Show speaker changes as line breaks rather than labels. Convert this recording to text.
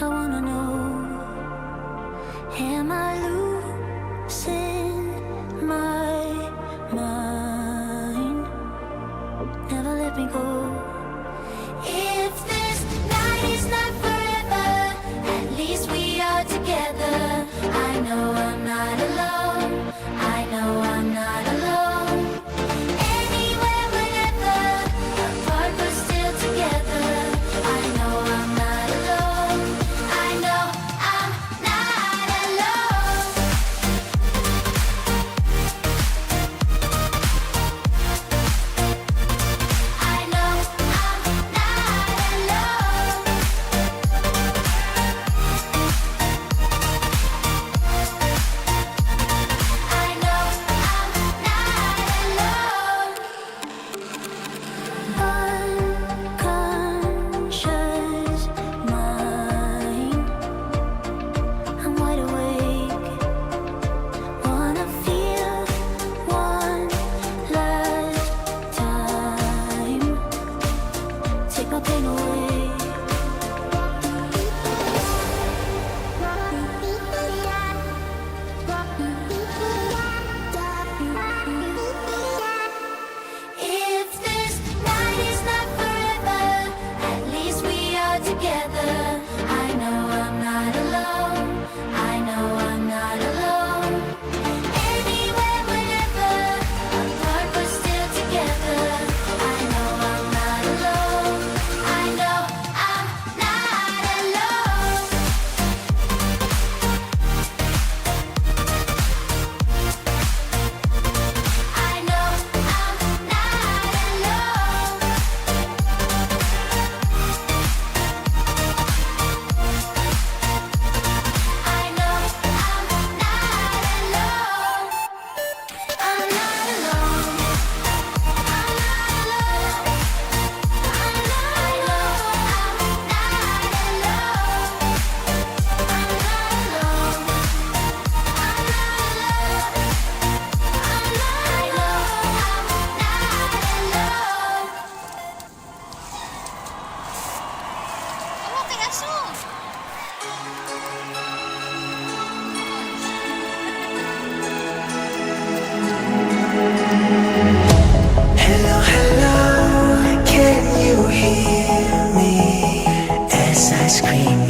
I wanna know, am I losing my mind? Never let me go. If this night is not forever, at least we are together. I know I'm not alone. I know I'm not alone. Anywhere, whenever, apart but still together. I know I'm not alone. I know I'm not alone. I know I'm not alone. I know I'm not alone. Unconscious mind, I'm wide awake. Wanna feel one last time. Take my pain away. If this night is not forever, at least we are together. I know I'm not alone. I know I'm not alone. Anywhere, whenever, apart but still together. I know I'm not alone. I know I'm not alone. I know I'm not alone. I know I'm not alone. I'm not alone. I'm not alone. I know I'm not alone. I'm not alone. I'm not alone. I know I'm not alone.
Okay, aso.
Hello, hello, can you hear me as I scream